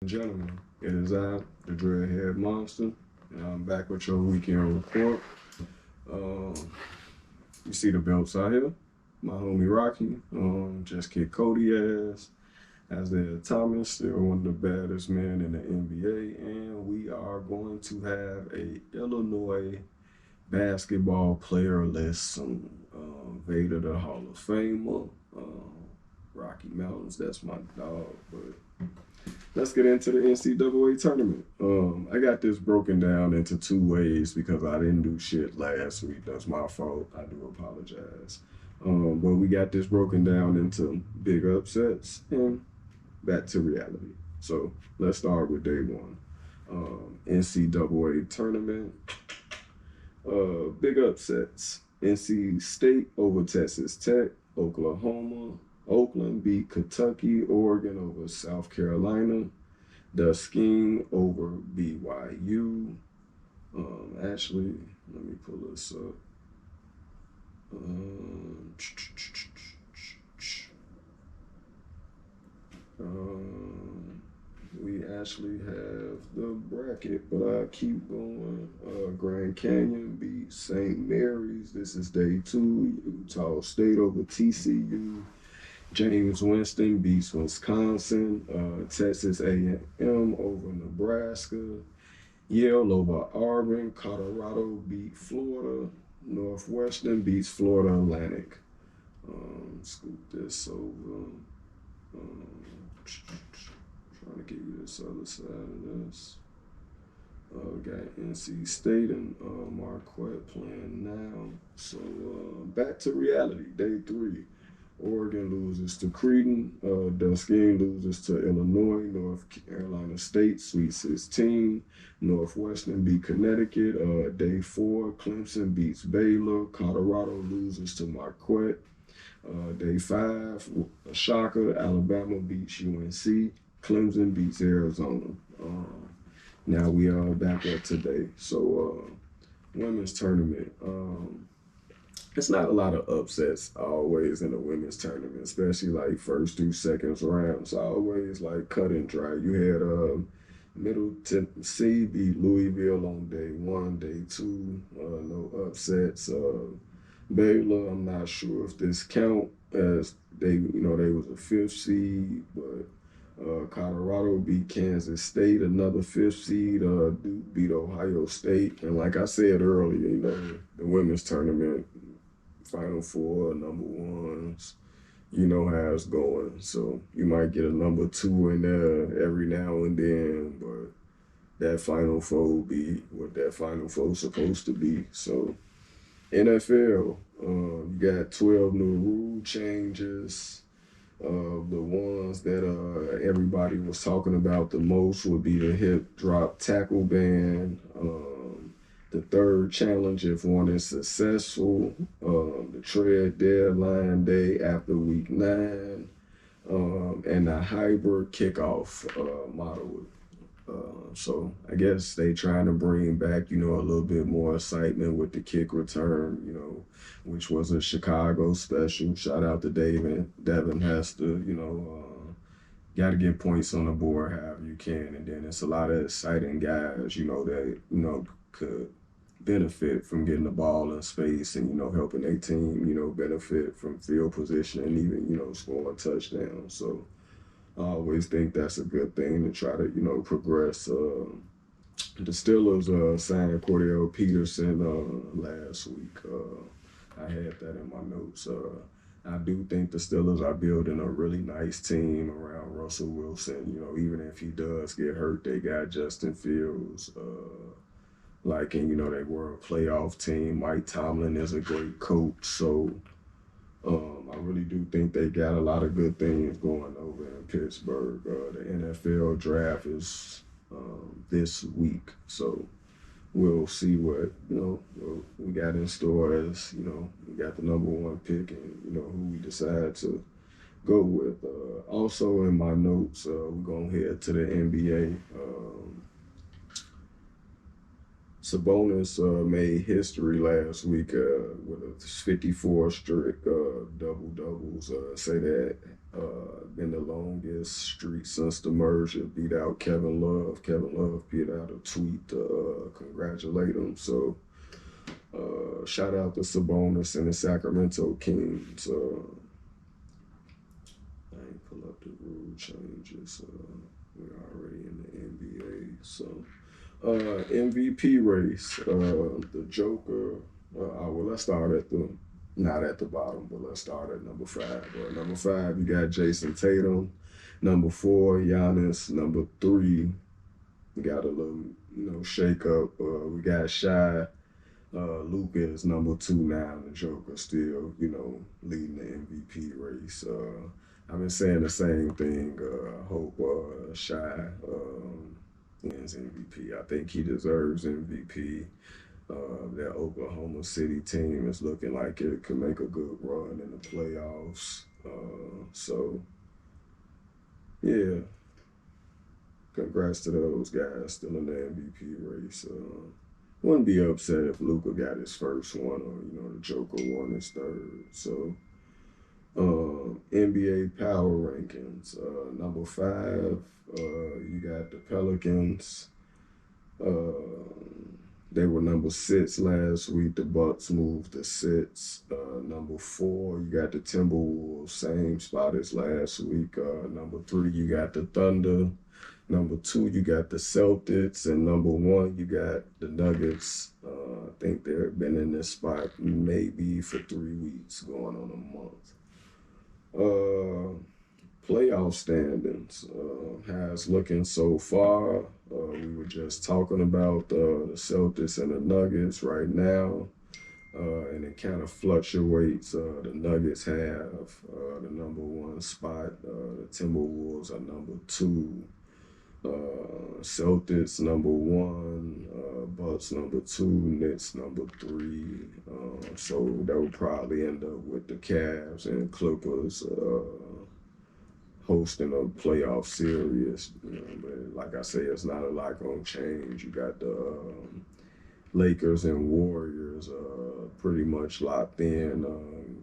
Gentlemen, it is I, the Dreadhead Monster, and I'm back with your weekend report. Um, you see the belts out here. My homie Rocky just kicked Cody ass. Isaiah Thomas, still one of the baddest men in the NBA, and we are going to have a Illinois basketball player list. Some Vader, the Hall of Famer, Rocky Mountains. That's my dog, but let's get into the NCAA tournament. I got this broken down into two ways because I didn't do shit last week. That's my fault. I do apologize. But we got this broken down into big upsets and back to reality. So let's start with day one. NCAA tournament. Big upsets. NC State over Texas Tech. Oklahoma. Oakland beat Kentucky. Oregon over South Carolina. Duskeen over BYU. Actually, let me pull this up. We actually have the bracket, but I keep going. Grand Canyon beat St. Mary's. This is day two. Utah State over TCU. James Winston beats Wisconsin. Texas A&M over Nebraska. Yale over Auburn. Colorado beat Florida. Northwestern beats Florida Atlantic. Scoop this over. Trying to get you this other side of this. We got NC State and Marquette playing now. So back to reality, day three. Oregon loses to Creighton. Duskeen loses to Illinois. North Carolina State, Sweet 16. Northwestern beat Connecticut. Day four, Clemson beats Baylor. Colorado loses to Marquette. Day five, a shocker, Alabama beats UNC. Clemson beats Arizona. Now we are back up today. So women's tournament. It's not a lot of upsets always in the women's tournament, especially like first through second rounds. Always like cut and dry. You had Middle Tennessee beat Louisville on day one, day two, no upsets. Baylor, I'm not sure if this count as they was a fifth seed, but Colorado beat Kansas State, another fifth seed. Duke beat Ohio State, and like I said earlier, the women's tournament. Final four, number ones, you know how it's going. So you might get a number two in there every now and then, but that final four will be what that final four is supposed to be. So NFL, you got 12 new rule changes. The ones that everybody was talking about the most would be the hip drop tackle ban. The third challenge, if one is successful, the trade deadline day after week 9, and the hybrid kickoff model. So I guess they trying to bring back, a little bit more excitement with the kick return, which was a Chicago special. Shout out to Devin Hester, got to get points on the board however you can. And then it's a lot of exciting guys, that, could benefit from getting the ball in space and, helping their team, benefit from field position and even, scoring touchdowns. So I always think that's a good thing to try to, progress. The Steelers signed Cordell Peterson last week. I had that in my notes. I do think the Steelers are building a really nice team around Russell Wilson. Even if he does get hurt, they got Justin Fields. They were a playoff team. Mike Tomlin is a great coach. So I really do think they got a lot of good things going over in Pittsburgh. The NFL draft is this week. So we'll see what, we got in store as, we got the number one pick and, who we decide to go with. Also in my notes, we're going to head to the NBA. Sabonis made history last week with a 54 straight double-doubles. Say that Been the longest streak since the merger. Beat out Kevin Love. Kevin Love put out a tweet to congratulate him. So shout out to Sabonis and the Sacramento Kings. I ain't pull up the rule changes. We're already in the NBA. So MVP race. The Joker. Well, let's start at the not at the bottom, but let's start at number 5. Number 5, you got Jason Tatum. Number 4, Giannis. Number 3, you got a little, shake up. We got Shy. Luka is number 2 now. The Joker still, leading the MVP race. I've been saying the same thing. I hope Shy wins MVP. I think he deserves MVP. That Oklahoma City team is looking like it could make a good run in the playoffs. So, yeah, congrats to those guys still in the MVP race. Wouldn't be upset if Luka got his first one or, the Joker won his third. So, NBA power rankings. Number 5, you got the Pelicans. They were number 6 last week. The Bucks moved to 6. Number 4, you got the Timberwolves, same spot as last week. Number 3, you got the Thunder. Number 2, you got the Celtics. And number 1, you got the Nuggets. I think they've been in this spot maybe for 3 weeks, going on a month. Playoff standings. How's looking so far? We were just talking about the Celtics and the Nuggets right now, and it kind of fluctuates. The Nuggets have the number 1 spot. The Timberwolves are number 2. Celtics number 1. Bucks number 2. Nets number 3. So that will probably end up with the Cavs and Clippers hosting a playoff series. But like I say, it's not a lot gonna change. You got the Lakers and Warriors pretty much locked in,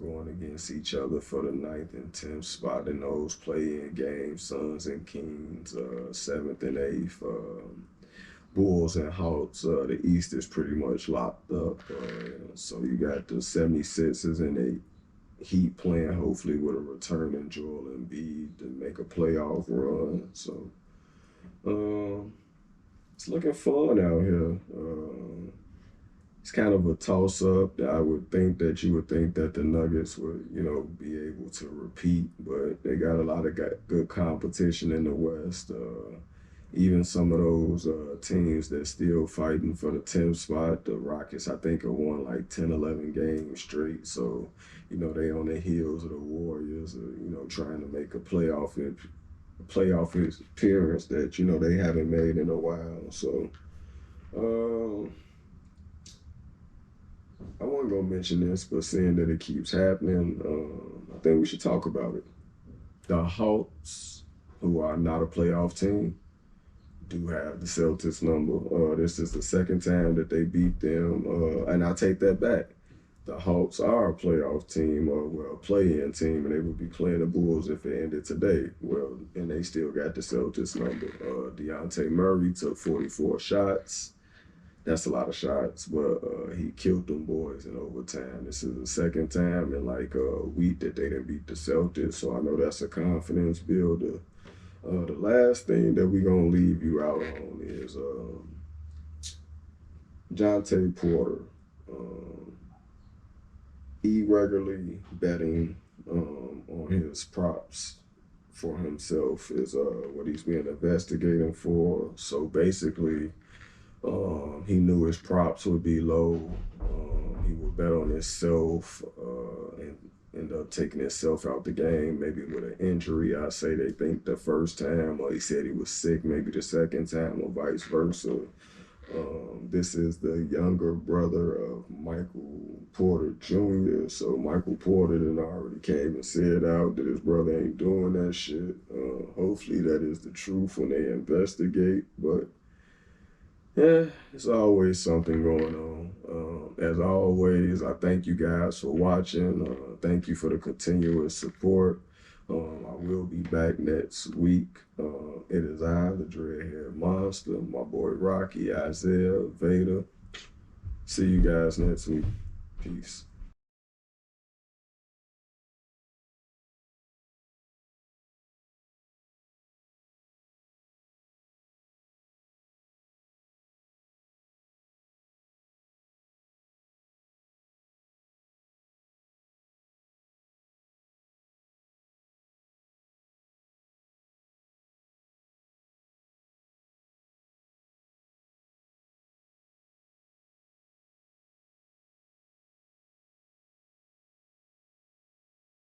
going against each other for the 9th and 10th spot in those play-in games. Suns and Kings, 7th and 8th. Bulls and Hawks. The East is pretty much locked up. So you got the 76ers and the Heat playing hopefully with a returning Joel Embiid to make a playoff run. So it's looking fun out here. It's kind of a toss-up. I would think that you would think that the Nuggets would, be able to repeat, but they got a lot of good competition in the West. Even some of those teams that's still fighting for the 10th spot, the Rockets, I think, have won like 10, 11 games straight. So, they on the heels of the Warriors, trying to make a playoff appearance that, they haven't made in a while. So, I wasn't going to mention this, but seeing that it keeps happening, I think we should talk about it. The Hawks, who are not a playoff team, do have the Celtics number. This is the 2nd time that they beat them, and I take that back. The Hawks are a playoff team, a play-in team, and they would be playing the Bulls if it ended today. Well, and they still got the Celtics number. Dejounte Murray took 44 shots. That's a lot of shots, but he killed them boys in overtime. This is the 2nd time in like a week that they didn't beat the Celtics, so I know that's a confidence builder. The last thing that we're going to leave you out on is Jonte Porter. Irregularly betting on his props for himself is what he's being investigated for. So basically, he knew his props would be low. He would bet on himself and end up taking himself out the game, maybe with an injury. I say they think the first time, or he said he was sick, maybe the 2nd time, or vice versa. This is the younger brother of Michael Porter Jr. So Michael Porter then already came and said out that his brother ain't doing that shit. Hopefully that is the truth when they investigate. But yeah, it's always something going on. As always, I thank you guys for watching. Thank you for the continuous support. I will be back next week. It is I, the Dreadhead Monster, my boy Rocky, Isaiah, Vader. See you guys next week. Peace.